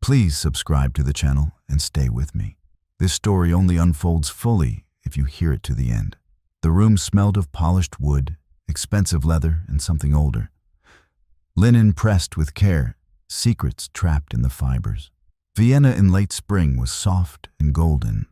Please subscribe to the channel and stay with me. This story only unfolds fully if you hear it to the end. The room smelled of polished wood, expensive leather, and something older. Linen pressed with care, secrets trapped in the fibers. Vienna in late spring was soft and golden.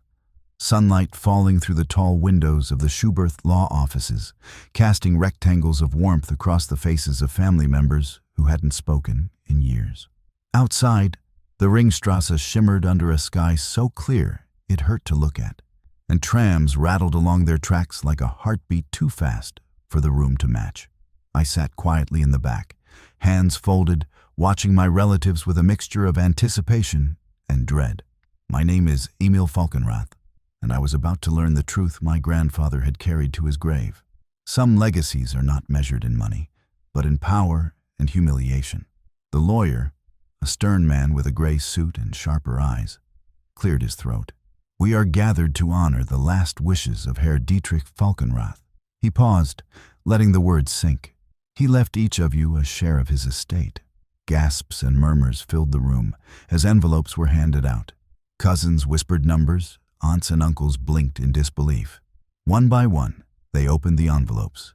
Sunlight falling through the tall windows of the Schubert law offices, casting rectangles of warmth across the faces of family members who hadn't spoken in years. Outside, the Ringstrasse shimmered under a sky so clear it hurt to look at, and trams rattled along their tracks like a heartbeat too fast for the room to match. I sat quietly in the back, hands folded, watching my relatives with a mixture of anticipation and dread. My name is Emil Falkenrath, and I was about to learn the truth my grandfather had carried to his grave. Some legacies are not measured in money, but in power and humiliation. The lawyer, a stern man with a gray suit and sharper eyes, cleared his throat. "We are gathered to honor the last wishes of Herr Dietrich Falkenrath." He paused, letting the words sink. "He left each of you a share of his estate." Gasps and murmurs filled the room as envelopes were handed out. Cousins whispered numbers, aunts and uncles blinked in disbelief. One by one, they opened the envelopes,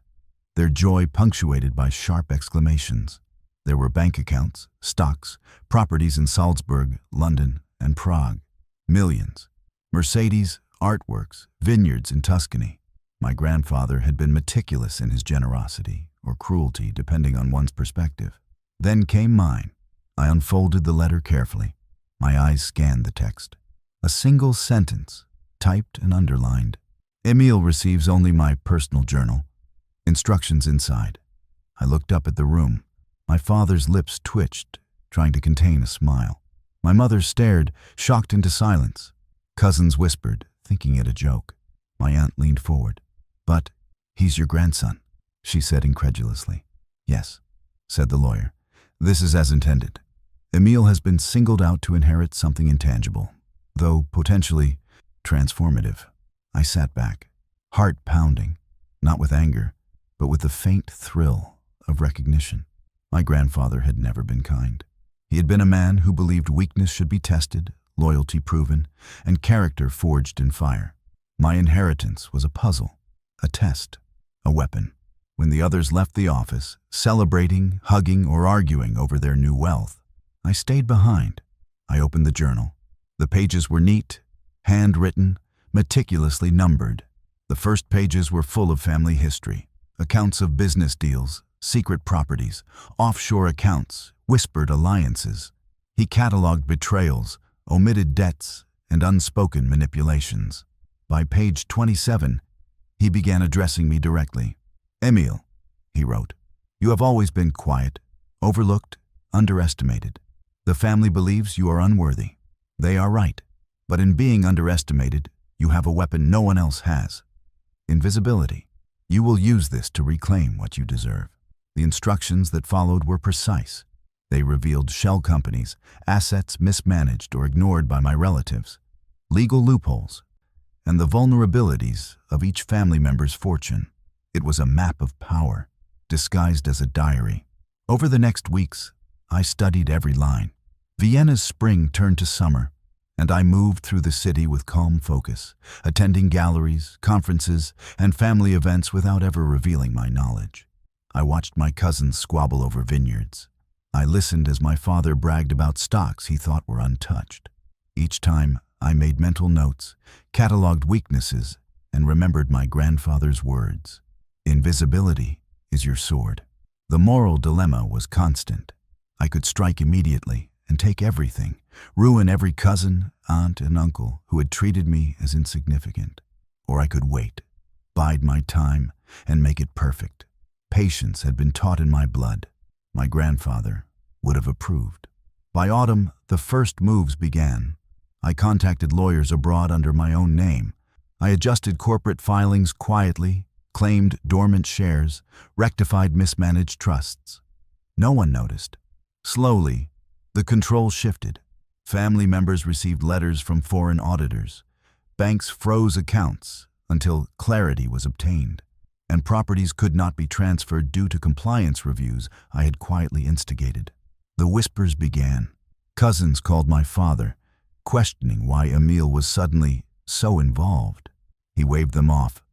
their joy punctuated by sharp exclamations. There were bank accounts, stocks, properties in Salzburg, London, and Prague. Millions. Mercedes, artworks, vineyards in Tuscany. My grandfather had been meticulous in his generosity, or cruelty, depending on one's perspective. Then came mine. I unfolded the letter carefully. My eyes scanned the text. A single sentence, typed and underlined. "Emil receives only my personal journal. Instructions inside." I looked up at the room. My father's lips twitched, trying to contain a smile. My mother stared, shocked into silence. Cousins whispered, thinking it a joke. My aunt leaned forward. "But he's your grandson," she said incredulously. "Yes," said the lawyer. "This is as intended. Emil has been singled out to inherit something intangible, though potentially transformative." I sat back, heart pounding, not with anger, but with the faint thrill of recognition. My grandfather had never been kind. He had been a man who believed weakness should be tested, loyalty proven, and character forged in fire. My inheritance was a puzzle, a test, a weapon. When the others left the office, celebrating, hugging, or arguing over their new wealth, I stayed behind. I opened the journal. The pages were neat, handwritten, meticulously numbered. The first pages were full of family history, accounts of business deals, secret properties, offshore accounts, whispered alliances. He cataloged betrayals, omitted debts, and unspoken manipulations. By page 27, he began addressing me directly. "Emil," he wrote, "you have always been quiet, overlooked, underestimated. The family believes you are unworthy. They are right. But in being underestimated, you have a weapon no one else has. Invisibility. You will use this to reclaim what you deserve." The instructions that followed were precise. They revealed shell companies, assets mismanaged or ignored by my relatives, legal loopholes, and the vulnerabilities of each family member's fortune. It was a map of power, disguised as a diary. Over the next weeks, I studied every line. Vienna's spring turned to summer, and I moved through the city with calm focus, attending galleries, conferences, and family events without ever revealing my knowledge. I watched my cousins squabble over vineyards. I listened as my father bragged about stocks he thought were untouched. Each time, I made mental notes, cataloged weaknesses, and remembered my grandfather's words. "Invisibility is your sword." The moral dilemma was constant. I could strike immediately and take everything, ruin every cousin, aunt, and uncle who had treated me as insignificant. Or I could wait, bide my time, and make it perfect. Patience had been taught in my blood. My grandfather would have approved. By autumn, the first moves began. I contacted lawyers abroad under my own name. I adjusted corporate filings quietly, claimed dormant shares, rectified mismanaged trusts. No one noticed. Slowly, the control shifted. Family members received letters from foreign auditors. Banks froze accounts until clarity was obtained, and properties could not be transferred due to compliance reviews I had quietly instigated. The whispers began. Cousins called my father, questioning why Emil was suddenly so involved. He waved them off,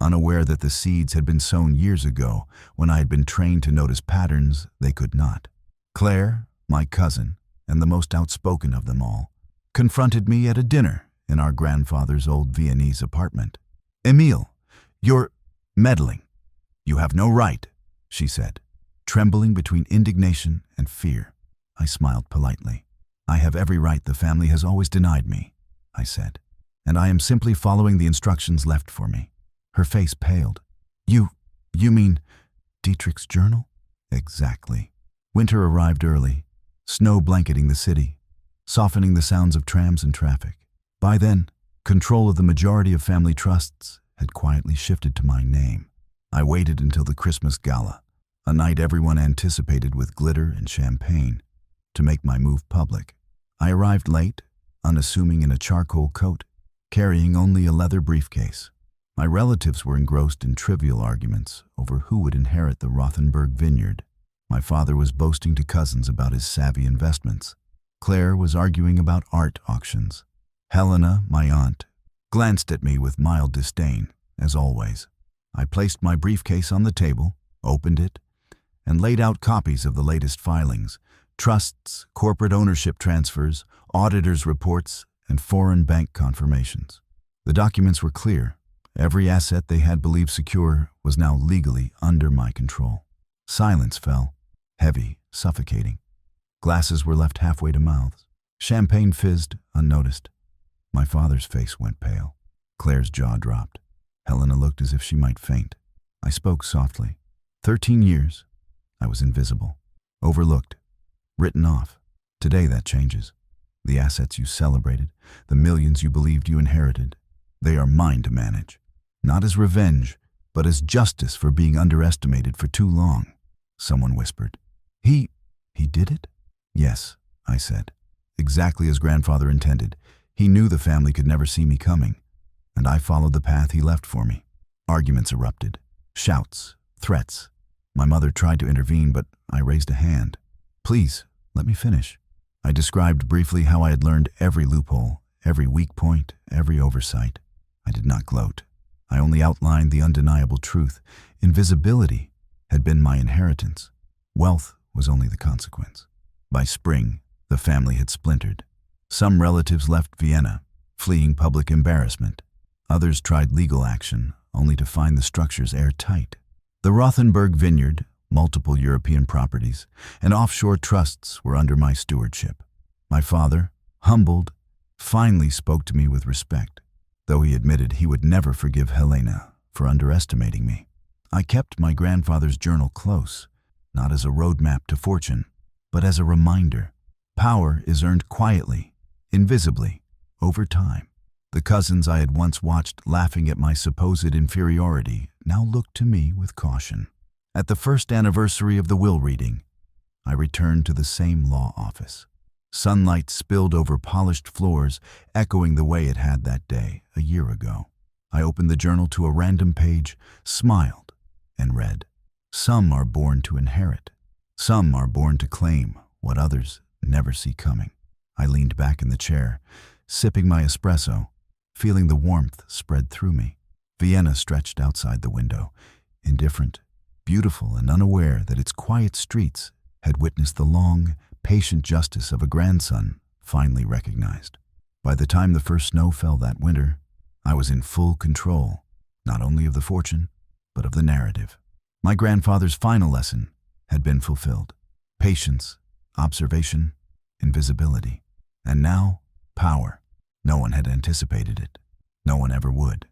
unaware that the seeds had been sown years ago when I had been trained to notice patterns they could not. Claire, my cousin, and the most outspoken of them all, confronted me at a dinner in our grandfather's old Viennese apartment. "Emil, you're meddling. You have no right," she said, trembling between indignation and fear. I smiled politely. "I have every right the family has always denied me," I said, "and I am simply following the instructions left for me." Her face paled. You mean Dietrich's journal?" "Exactly." Winter arrived early, snow blanketing the city, softening the sounds of trams and traffic. By then, control of the majority of family trusts had quietly shifted to my name. I waited until the Christmas gala, a night everyone anticipated with glitter and champagne, to make my move public. I arrived late, unassuming in a charcoal coat, carrying only a leather briefcase. My relatives were engrossed in trivial arguments over who would inherit the Rothenberg vineyard. My father was boasting to cousins about his savvy investments. Claire was arguing about art auctions. Helena, my aunt, glanced at me with mild disdain, as always. I placed my briefcase on the table, opened it, and laid out copies of the latest filings: trusts, corporate ownership transfers, auditors' reports, and foreign bank confirmations. The documents were clear. Every asset they had believed secure was now legally under my control. Silence fell, heavy, suffocating. Glasses were left halfway to mouths. Champagne fizzed, unnoticed. My father's face went pale. Claire's jaw dropped. Helena looked as if she might faint. I spoke softly. 13 years, I was invisible, overlooked, written off. Today that changes. The assets you celebrated, the millions you believed you inherited, they are mine to manage. Not as revenge, but as justice for being underestimated for too long. Someone whispered. He did it?" "Yes," I said. "Exactly as grandfather intended. He knew the family could never see me coming, and I followed the path he left for me." Arguments erupted. Shouts, threats. My mother tried to intervene, but I raised a hand. "Please, let me finish." I described briefly how I had learned every loophole, every weak point, every oversight. I did not gloat. I only outlined the undeniable truth. Invisibility had been my inheritance. Wealth was only the consequence. By spring, the family had splintered. Some relatives left Vienna, fleeing public embarrassment. Others tried legal action, only to find the structures airtight. The Rothenberg vineyard, multiple European properties, and offshore trusts were under my stewardship. My father, humbled, finally spoke to me with respect, though he admitted he would never forgive Helena for underestimating me. I kept my grandfather's journal close, not as a roadmap to fortune, but as a reminder. Power is earned quietly, invisibly, over time. The cousins I had once watched laughing at my supposed inferiority now looked to me with caution. At the first anniversary of the will reading, I returned to the same law office. Sunlight spilled over polished floors, echoing the way it had that day, a year ago. I opened the journal to a random page, smiled, and read, "Some are born to inherit. Some are born to claim what others never see coming." I leaned back in the chair, sipping my espresso, feeling the warmth spread through me. Vienna stretched outside the window, indifferent, beautiful and unaware that its quiet streets had witnessed the long, patient justice of a grandson finally recognized. By the time the first snow fell that winter, I was in full control, not only of the fortune, but of the narrative. My grandfather's final lesson had been fulfilled. Patience, observation, invisibility. And now, power. No one had anticipated it. No one ever would.